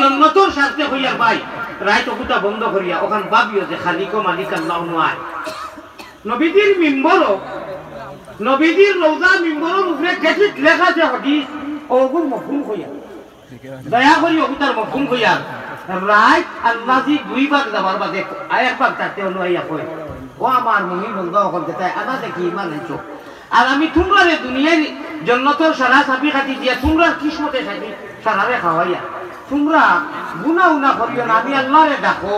জন্নতর স্বার্থে হইয়া ভাই রাইত কুটা বন্ধ করিয়া ওখান ভাবিও যে খালিক মালিক আল্লাহ নয় নবীজির মিম্বরও নবীজির রওজা মিম্বরের উপরে কেসিট লেখা আছে হাদিস ওগুর মফহুম হইয়া দয়া করি ওগুতার মফহুম হইয়া রাইট আল্লাহ জি দুই ভাগ যাবার বাদে এক ভাগ তাতে অনুয়াইয়া কয় ও আমার মুমিন বন্ধ হল যেটা আদা দেখি ইমান আনছো আর আমি তোমরা রে দুনিয়ার জন্নতর সারা চাবি কাটি দিয়া তোমরা কিসমতে চাবি সারারে খাওয়াইয়া তোমরা গুনা উনা করিও না আমি আল্লাহরে ডাকো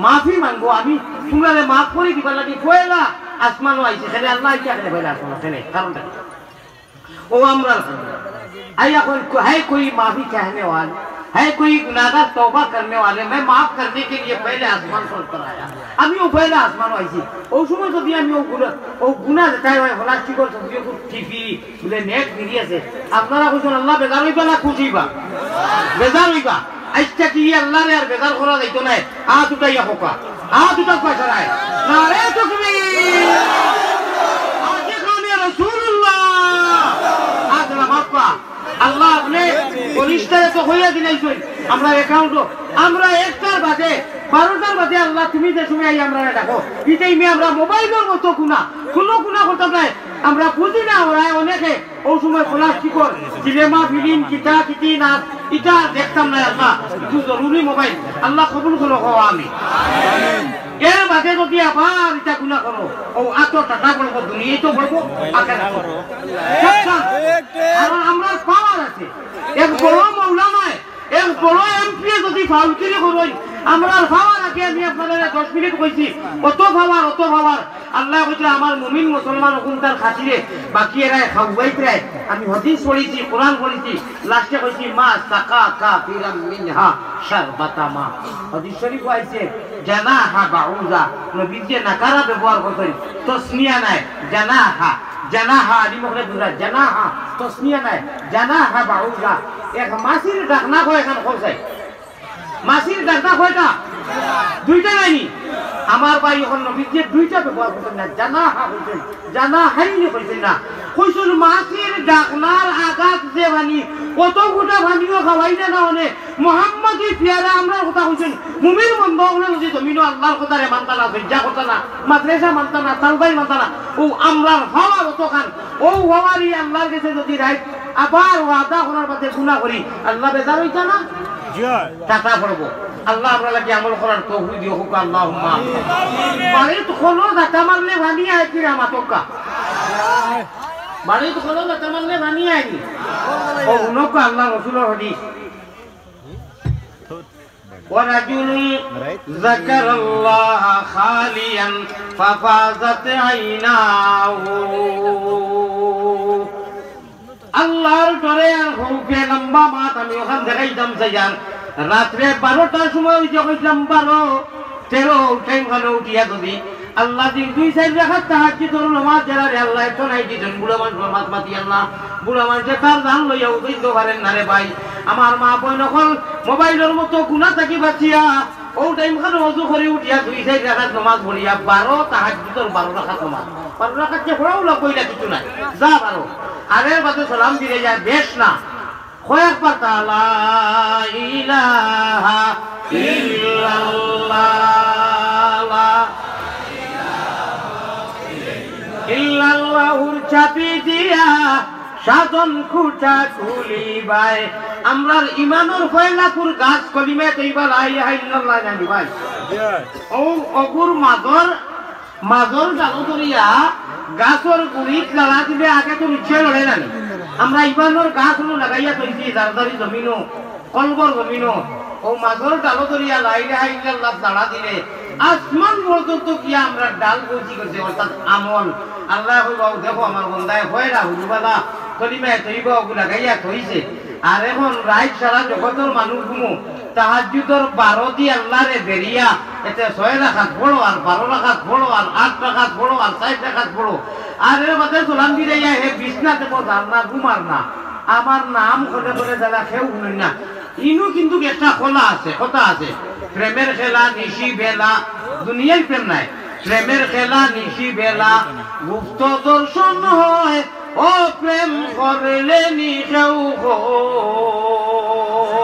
মাফি মানবো আমি তোমরা মাফ করে দিবার লাগে কয়লা আসমানও আইছে খালি আল্লাহ কি আগে বলে আসমান আছে কারণটা ও আমরা आया है कोई माफी चाहने वाले है कोई गुनाहगार तौबा करने वाले मैं माफ करने के लिए पहले आसमान पर उतर आया আমি ও পয়লা আসমান আইছি ও সময় যদি আমি ও গুনাহ যেটাই হয় প্লাস্টিকের সবজি খুব টিভি বলে নেট দিয়েছে আপনারা কইছেন আল্লাহ বেজার হইবা না খুশি হইবা বেজার হইবা আজকে কি আল্লাহ রে আর বেজার করা যাইতো না আ দুটাইয়া হোকা আ দুটা পয়সা রায় না রে তাকবীর আজকে কানে রাসূলুল্লাহ আদলা মাফা আল্লাহ আপনি পরিষ্কার তো হইয়া দিলাইছেন আমরা অ্যাকাউন্টও আমরা একটার বাদে 12টার বাদে আল্লাহ তুমি যে সময় আই আমরা দেখো এটাই মে আমরা মোবাইলের মতো কোনো গুনাহ করতে নাই আমরা বুঝি না ওরা অনেকে ওই সময় প্লাস্টিকের সিনেমা ফিল্ম কিতা কিতি না এটা দেখতাম না আল্লাহ একটু জরুরি মোবাইল আল্লাহ কবুল করো আমি আমিন এর বাদে যদি আবার এটা গুনাহ করো ও এত টাকা বলবো দুনিয়ায় তো বলবো আখেরাত করো আর আমরা পাওয়ার আছে এক বড় মাওলা নয় এক বড় এমপি যদি ফাউলকিরি করই আমরা পাওয়ার আগে আমি আপনাদের 10 মিনিট কইছি কত পাওয়ার আল্লাহ কইছে আমার মুমিন মুসলমান ওকুনতার খাতিরে বাকি এরাই খাওয়াইতে আমি হাদিস পড়েছি কোরআন পড়েছি লাস্টে কইছি মা সাকা কাফিরাম মিনহা শারবাতামা হাদিস শরীফ আছে জানাহা বাউজা নবী যে নাকারা ব্যবহার করেন তাসনিয়া নাই জানাহা আদি মুখে দুরা জানাহা তাসনিয়া নাই জানাহা বাউজা এক মাসির ডাকনা কয় এখান কইছে মাসির ডাকনা কয়টা দুইটা নাইনি আমার ভাই এখন নবী যে দুইটা ব্যবহার করেন না জানাহাইনি কইছেন না কইছেন মাসির ডাকনার আঘাত যে বানি কত গোটা ভানিও খাওয়াই না অনে মুহাম্মদি পিয়ারা আমরা কথা কইছেন মুমিন বন্ধ হলে যদি জমিনো আল্লাহর কথারে মানতা না সজ্জা করতা না মাদ্রাসা মানতা না তালবাই মানতা না ও আমরার হওয়া তো খান ও হওয়ারই আল্লাহর কাছে যদি রাইট আবার ওয়াদা করার বাদে গুনাহ করি আল্লাহ বেজার হইতা না টাকা পড়বো আল্লাহ আমরা লাগি আমল করার তৌফিক দিও হুক আল্লাহুম্মা বাড়ি তো খোলো জাতা মারলে ভানি আই কি রামাতকা বাড়ি তো খোলো জাতা মারলে ভানি আই ও উনকো আল্লাহ রাসূলের হাদিস ورجل ذكر الله خاليا ففاضت عيناه আল্লাহর ডরে আর হউকে লম্বা মাত আমি ওখান দেখাইতাম যাইয়ার রাত্রে 12টার সময় ওই যে কইলাম 12-13 টাইম খানে উঠিয়া যদি আল্লাহ দিন 2-4 রাকাত তাহাজ্জুদের নামাজ যারা আল্লাহ এত নাই দিন বুড়া মানুষ নামাজ মাতি আল্লাহ বুড়া মানুষ তার জান লইয়া উঠাইতে পারেন না রে ভাই আমার মা বোন নকল মোবাইলের মতো গুনাহ থাকি বাঁচিয়া ও টাইম খানে ওযু করে উঠিয়া 2-4 রাকাত নামাজ পড়িয়া 12 তাহাজ্জুদের 12 রাকাত নামাজ 12 রাকাত যে পড়াও না কইলা কিছু নাই যা 12 আরের বাদে সালাম দিলে যায় বেশ না কয়েকবার লা ইলাহা ইল্লাল্লাহুর চাপি দিয়া সাধন খুঁটা খুলিবাই আমরার ইমানের ফয়লাপুর গাছ কলিমে কইবা লা ইলাহা ইল্লাল্লাহ জানি ভাই ও অগুর মাজর জানো করিয়া গাছর গুড়িত লাগা দিলে আগে তো নিশ্চয় লড়ে জানি আমরা ইমানের গাছ লাগাইয়া তৈছি দারদারি জমিনো কলবর জমিনো ও মাজর ডালো ধরিয়া লা ইলাহা ইল্লাল্লাহ দাঁড়া দিলে আসমান পর্যন্ত কি আমরা ডাল বসি করছে অর্থাৎ আমল আল্লাহ কইবাও দেখো আমার বন্দায় হয়রা হুজুবালা কলিমায় তৈবা ওগুলা লাগাইয়া থইছে আর এখন রাইট সারা জগতের মানুষগুলো তাহাজ্জুদের 12 দি আল্লাহরে বেরিয়া এতে 6 রাকাত পড়ো আর 12 রাকাত পড়ো আর 8 রাকাত পড়ো আর 4 রাকাত পড়ো আর এর মধ্যে সালাম দিয়ে যায় হে বিছনাতে বসার না ঘুমার না আমার নাম করে বলে যারা কেউ শুনেন না ইনু কিন্তু একটা কথা আছে প্রেমের খেলা নিশি বেলা দুনিয়ার প্রেম নাই প্রেমের খেলা নিশি বেলা গুপ্ত দর্শন হয় ও প্রেম করলে নিশেও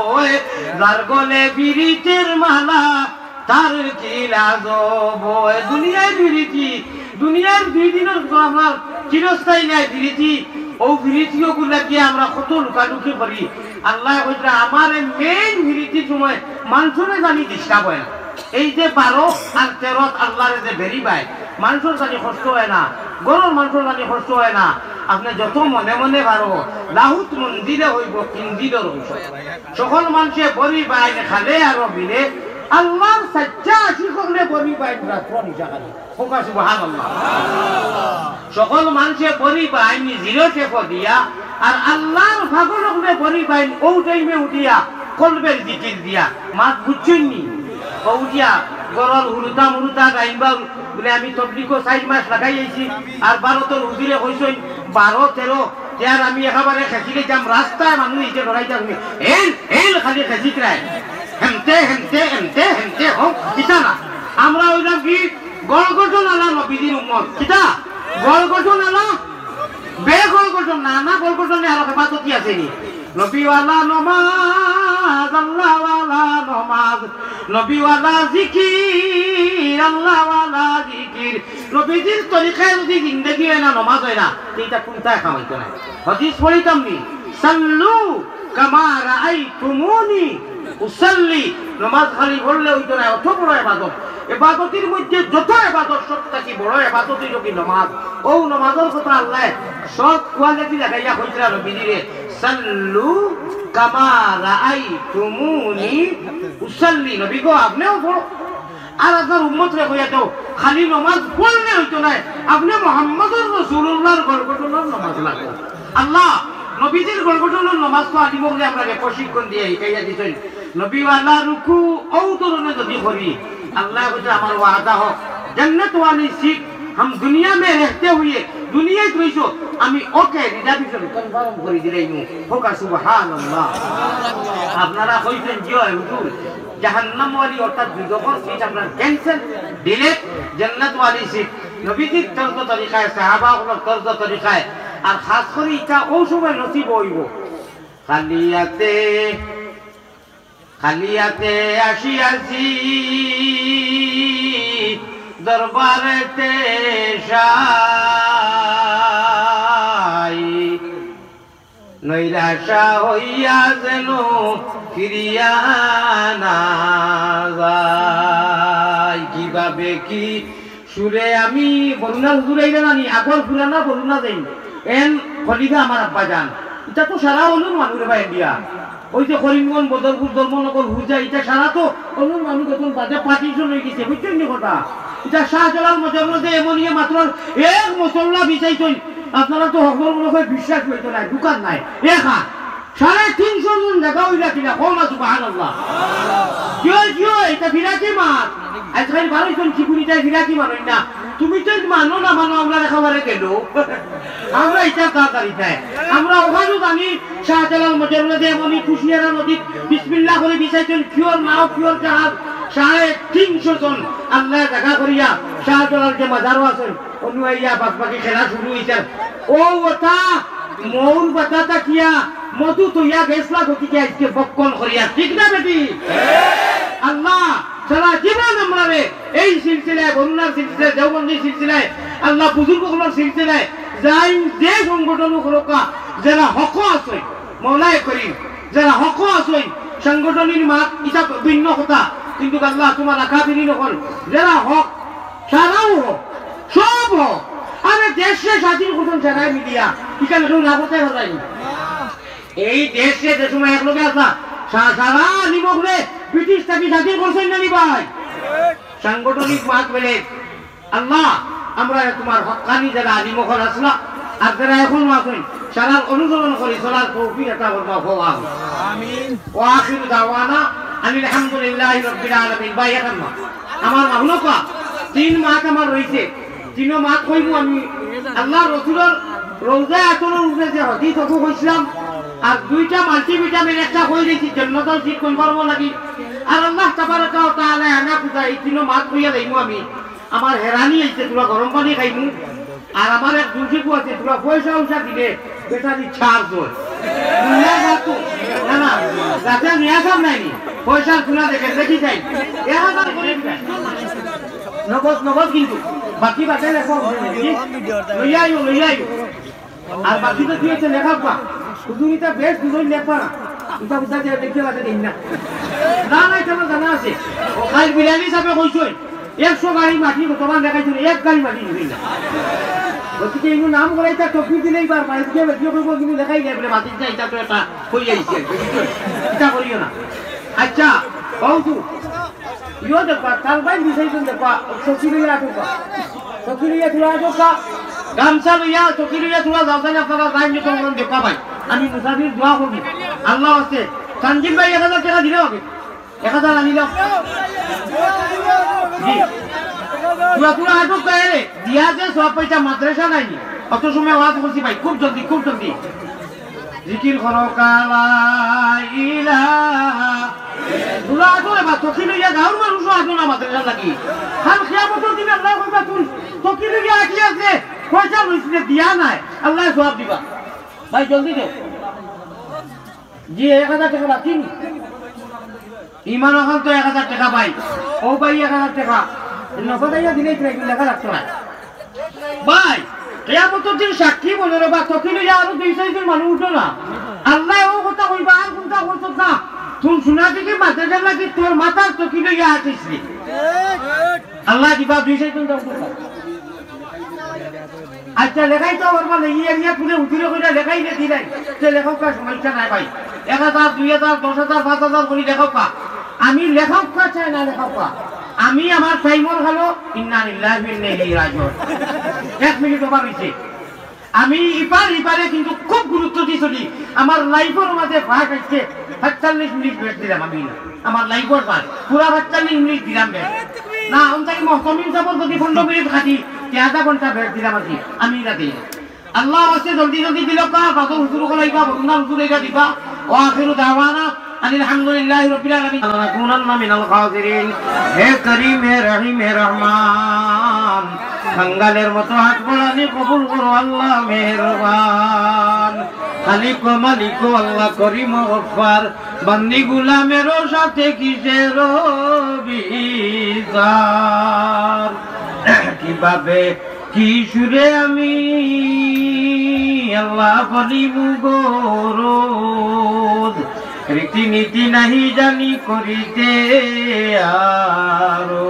হয় যার গলে বিরিতের মালা তার কি লাজব দুনিয়ায় বিরিতি দুনিয়ার 2 দিনের আমার চিরস্থায়ী নাই বিরিতি ও বিরিতিও গুলা গিয়ে আমরা কত লুকালুকি করি আল্লাহ কইছে আমার মেইন বিরিতির সময় মানুষরে জানি ডিস্টার্ব হয় না এই যে 12 আর 13 আল্লাহর যে বেরি পায় মানুষের জানি কষ্ট হয় না গরুর মানুষের জানি কষ্ট হয় না আপনি যত মনে মনে পারো লাহুত মন্দিরে হইব কিন্দিরের অংশ সকল মানুষে বরি পায় খালে আর বিলে আল্লাহর সচ্চা শিখলে বরি পায় সুবহানাল্লাহ সকল মানুষে বরি পায় জিরো টেপ দিয়া আর আল্লাহর ফাগল হলে বরি পায় ও টাইমে উঠিয়া কলবের জিকির দিয়া মাত বুঝছেন নি ও উঠিয়া গরল হুরুতা মুরুতা গাইবা বলে আমি তবলিগো 4 মাস লাগাই আইছি আর 12 তোর হুজুরে কইছেন 12 13 যার আমি একেবারে খেসি গেলাম রাস্তায় মানুষ এসে ধরাইতে আমি এল খালি খেসি রায় হেমতে হোক কিতা না আমরা ওইটা কি গলগঠন আলা নবীজির উম্মত কিতা গলগঠন আলা বেগলগঠন না গলগঠনে আর হেফাজত কি আছে নি নবীওয়ালা নমাজ আল্লাহওয়ালা নমাজ নবীওয়ালা জিকির আল্লাহওয়ালা জিকির নবীজির তরিকায় যদি জিন্দেগি হয় না নমাজ হয় না এইটা কোনটাই খামাইতো না হাদিস পড়িতাম নি সাল্লু কামা রাআইতুমুনি উসাল্লি নমাজ খালি পড়লে হইতো না অত বড় ইবাদত ইবাদতের মধ্যে যত ইবাদত সবথেকে বড় ইবাদতই হলো নমাজ ও নমাজের কথা আল্লাহ সব কোয়ালিটি লাগাইয়া কইরা নবীজিরে সাল্লু কামা রাআইতুমুনি উসাল্লি নবী গো আপনিও পড়ো আর আপনার উম্মত রে কইয়া দাও খালি নামাজ পড়লে হইতো না আপনি মুহাম্মদুর রাসূলুল্লাহর গলগঠনের নামাজ লাগবে আল্লাহ নবীজির গলগঠনের নামাজ তো আদি বলে আমরা প্রশিক্ষণ দিয়ে শিখাইয়া দিতেন নবী ওয়ালা রুকু ও ধরনের যদি করি আল্লাহ কইছে আমার ওয়াদা হোক জান্নাত ওয়ালি শিখ हम दुनिया में रहते हुए दुनिया रहीছো আমি ওকে রিজার্ভেশন কনফার্ম করে দিলাম হোকা সুবহানাল্লাহ আপনারা কইছেন কি হয় হুজুর জাহান্নাম ওয়ালি অর্থাৎ দুজখর সিট আপনারা ক্যান্সেল ডিলেট জান্নাত ওয়ালি সিট নবীজির তরজ তরিকায় সাহাবাগুলোর তরজ তরিকায় আর খাস করে এটা ও সময় নসিব হইব খালিয়াতে আসিয়াছি দরবারেতে শাই নৈরাশা হইয়া যেন ফিরিয়া না যায় কিভাবে কি সুরে আমি বলুনা হুজুরাই জানি আগর পুরানা বলুনা যাই এন খলিফা আমার আব্বা জান এটা তো সারা অনুর মানুষের ভাই দিয়া ওই যে করিমগঞ্জ বদরপুর ধর্মনগর হুজা এটা সারা তো অনুর মানুষ এখন বাজে পার্টিশন হয়ে গেছে বুঝছেন নি কথা এটা শাহজালাল মধ্যে এমনিয়ে মাত্র এক মশলা বিচাইছেন আপনারা তো সকল বিশ্বাস করতো না দোকান নাই একা 350 জন জায়গা হইলা কিনা কম আছে সুবহানাল্লাহ জিও এটা ফিরাকি মাছ আজকাল ভালোইছেন চিকুনিটাই ফিরাকি মানুষ না তুমি তো মানো না মানো আমরা একেবারে গেল আমরা এটা তাড়াতাড়ি চাই আমরা ওখানেও জানি শাহজালাল মধ্যে এমনি কুশিয়ারা নদী বিসমিল্লাহ করে বিচাইছেন পিওর নাও পিওর জাহাজ 350 জন আল্লাহ জায়গা করিয়া শাহজালাল যে মাজারও আছেন অনুয়াইয়া বাকি খেলা শুরু হয়েছে ও ওটা মৌর বাতাটা কিয়া মধু তৈয়া গেছলা গতিকে আজকে বক্কল করিয়া ঠিক না বেটি আল্লাহ সারা জীবন আমরা এই সিলসিলায় বরুণার সিলসিলায় দেওবন্দি সিলসিলায় আল্লাহ বুজুর্গগুলোর সিলসিলায় যাই যে সংগঠন রোকা যারা হক আছে মৌলায় করিম যারা হক আছে সংগঠনের মাত এটা ভিন্ন কথা কিন্তু আল্লাহ তোমার রাখা বিনি নকল যারা হক সারাও হোক সব হোক আরে দেশে স্বাধীন করছেন সারাই মিডিয়া এখানে কেউ না করতে পারেনি এই দেশে যে সময় এক লোকে আসা সারা নিমগ্নে ব্রিটিশ তাকে স্বাধীন করছেন না নি ভাই সাংগঠনিক মাত বলে আল্লাহ আমরা তোমার হকানি যারা নিমগ্ন আসলা আর যারা এখন আছেন সারার অনুসরণ করি চলার তৌফিক একটা করবা হওয়া আমিন ওয়া আখিরু দাওয়ানা আলহামদুলিল্লাহি রাব্বিল আলামিন ভাই এখন আমার মাহলুকা 3 মাস আমার রইছে 3 মাস কইব আমি আল্লাহ রাসূলের রওজা আতরের উপরে যে হাদিস ওকো কইছিলাম আর 2টা মাল্টিভিটামিন একটা কই দিছি জান্নাতুল সিট কোন পারবো লাগি আর আল্লাহ তাবারাকা ওয়া তাআলা আনা পুজা এই 3 মাস কইয়া দেইমু আমি আমার হেরানি হইছে তোরা গরম পানি খাইমু আর আমার এক দুজিকু আছে তোরা পয়সা দিলে বেটারি ছাড় দোল না না যাতে নিয়া সব নাই পয়সার খুনা দেখেন দেখি যাই 1000 করে নগদ কিন্তু বাকি বাকি লেখো লইয়াই আর বাকি তো দিয়েছে লেখা পা শুধু এটা বেশ দুজন লেখা এটা বুঝা যায় দেখতে লাগে দেই না না কেন জানা আছে ও খাই বিলালি হিসাবে কইছই 100 গাড়ি মাটি তোমার দেখাইছিল এক গাড়ি মাটি দিই না গতিকে এই নাম করাইতা টপি দিলেই বার বাইরে ভিডিও করব কিন্তু দেখাই যায় বলে মাটি না এটা তো এটা কই যাইছে এটা করিও না আচ্ছা কওতু ইও দেখবা কাল বাই দিছাইছেন দেখবা সকিলিয়া আটকা সকিলিয়া তুলা আটকা গামছা লইয়া সকিলিয়া তুলা যাওছেন আপনারা যাইন যে কোন দেখবা ভাই আমি মুসাফির দোয়া করব আল্লাহ আছে সঞ্জিব ভাই 1000 টাকা দিলে হবে 1000 আনি দাও জি তুলা আটকা এরে দিয়া যে সব পয়সা মাদ্রাসা নাইনি অত সময় ওয়াজ করছি ভাই খুব জলদি জিকির করো কালা ইলাহা তুলা আটরে বা সকিলিয়া গাওর মানুষ আটো না মাদ্রাসা লাগি খান কিয়ামতের দিন আল্লাহ কইবা তুই সকিলিয়া কি আছে পয়সা লইছিলে দিয়া নাই আল্লাহ জবাব দিবা ভাই জলদি দে জি 1000 টাকা বাকি ইমান এখন তো 1000 টাকা পাই ও ভাই 1000 টাকা নগদাইয়া দিলেই লেখা লাগতো না ভাই কিয়ামতের দিন সাক্ষী বলে রে বা সকিলিয়া আরো 200 জন মানুষ উঠো না আল্লাহ ও কথা কইবা আর কোনটা করছ না তুই শোনা দিকে মাদ্রাসা লাগি তোর মাথার সকিলিয়া আসিসনি আল্লাহ দিবা 200 জন দাও আচ্ছা লেখাই তো ওর মানে ইয়া পুরে উঠিলে কইরা লেখাই নে দিলাই তে লেখক কা সমস্যা নাই ভাই 1000 2000 10000 5000 করে লেখক কা আমি লেখক কা চাই না লেখক কা আমি আমার টাইমর হলো ইন্না লিল্লাহি ওয়া ইন্না ইলাইহি রাজিউন 1 মিনিট ওভার হইছে আমি ইপারে কিন্তু খুব গুরুত্ব দিছলি আমার লাইফের মধ্যে ভাগ আছে ৪৭ মিনিট বেশ দিলাম আমি আমার লাইফের ভাগ পুরো ৪৭ মিনিট দিলাম বেশ না অন্তকে মহতমিন যাবো যদি 15 মিনিট খাটি আধা ঘন্টা বেশ দিলাম আমি না দিই আল্লাহ ওয়াসে জলদি দিল কা বাদু হুজুর কলাইবা বন্ধনা হুজুর এটা দিবা ওয়া আখিরু দাওয়ানা আলহামদুলিল্লাহি রাব্বিল আলামিন নাকুনান্না মিনাল খাসিরিন হে করিম হে রহিম হে রহমান খাঙ্গালের মতো হাত বলানি কবুল করো আল্লাহ মেহেরবান খালিক ও মালিক ও আল্লাহ করিম ও গফফার বান্দি গোলামের সাথে কিসের বিচার কিভাবে কি সুরে আমি আল্লাহ বলিব গোরোজ রীতিনীতি নাহি জানি করিতে আরো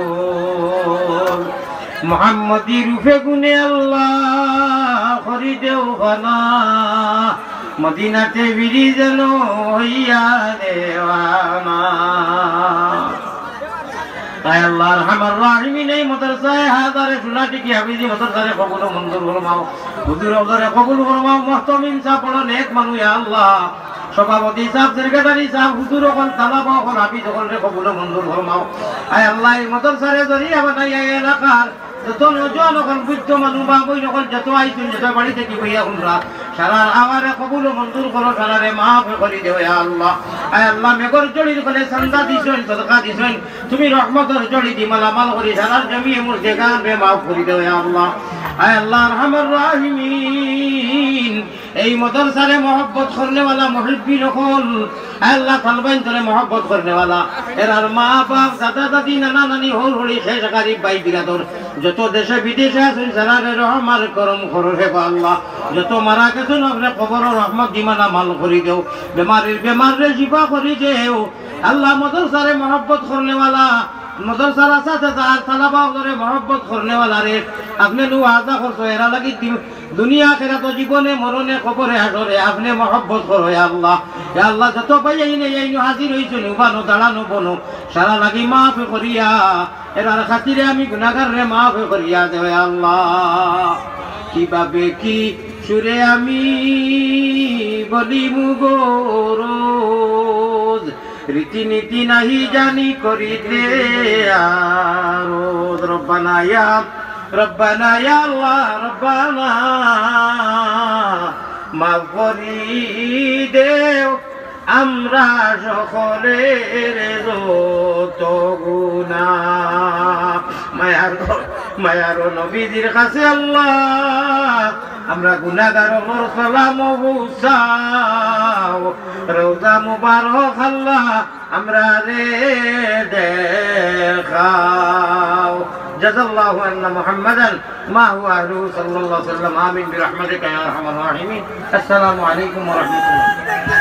মোহাম্মদী রূপে গুনে আল্লাহ করি দেও খানা মদিনাতে বিড়ি যেন হইয়া দেওয়ানা তাই আল্লাহ রহমান রাহিমিন এই মাদ্রাসায় হাজারে সুনাটি কি হাফিজি মাদ্রাসারে কবুল মঞ্জুর ফরমাও হুজুর আওলারে কবুল ফরমাও মুহতামিম সাহেব বড় নেক মানুষ ইয়া আল্লাহ সভাপতি সাহেব সেক্রেটারি সাহেব হুজুর ওখান তালাবা ওখান হাফিজ ওখান কবুল মঞ্জুর ফরমাও আয় আল্লাহ এই মাদ্রাসারে জরিয়া বানাই এই এলাকার যত নজন ওখান বুদ্ধ মানুষ বা বই যখন যত আইছেন যত বাড়ি থেকে বইয়া শুনরা সারা আমারে কবুল মঞ্জুর করো সারারে মাফ করে দেও ইয়া আল্লাহ আয় আল্লাহ মেঘর জড়ির করে চান্দা দিছেন সদকা দিছেন তুমি রহমতের জড়ি দি মালামাল করি সারার জমি মোর জায়গা রে মাফ করে দেও ইয়া আল্লাহ আয় আল্লাহ রহমান রাহিমিন এই মাদ্রাসারে mohabbat করনে वाला মুহিব্বিন হল আল্লাহ তালবাইন ধরে mohabbat করনে वाला এরার মা বাপ দাদা দাদি নানা নানি হল হলি শেষ গরিব ভাই বিরাদর যত দেশে বিদেশে আছেন সারারে রহমার করম করো হে আল্লাহ যত মারা গেছেন আপনি কবর রহমত দিমানা মাল করি দেও বেমারে শিফা করি দেও আল্লাহ মাদ্রাসারে mohabbat করনে वाला मदरसार साथ तलबा करे मोहब्बत करने वाला रे आपने नु आजा करतो एरा लगी दुनिया आखिरत तो जीवने मरने खबरे हासरे आपने मोहब्बत करो या अल्लाह जतो पाई ने यही हाजिर হইছো নুবানো দাঁড়ানো বনো সারা লাগি maaf করিয়া এরার খাতিরে আমি গুনাহগার রে maaf করিয়া দেও ya আল্লাহ কিভাবে কি সুরে আমি বলিমু গোরোজ রীতিনীতি নাহি জানি করিতে আরো রব্বানা ইয়া আল্লাহ রব্বানা মাফ করি দেও আমরা সকলের যত গুনাহ মায়ার নবীজির কাছে আল্লাহ আমরা গুনাহগার ওমর সালাম বুসাও রওজা মুবারক আল্লাহ আমরা রে দেখাও জাযাল্লাহু আন্না মুহাম্মাদান মা হুয়া আহলুহু সাল্লাল্লাহু আলাইহি ওয়া সাল্লাম আমিন বিরহমাতিকা ইয়া আরহামার রাহিমিন আসসালামু আলাইকুম ওয়া রাহমাতুল্লাহ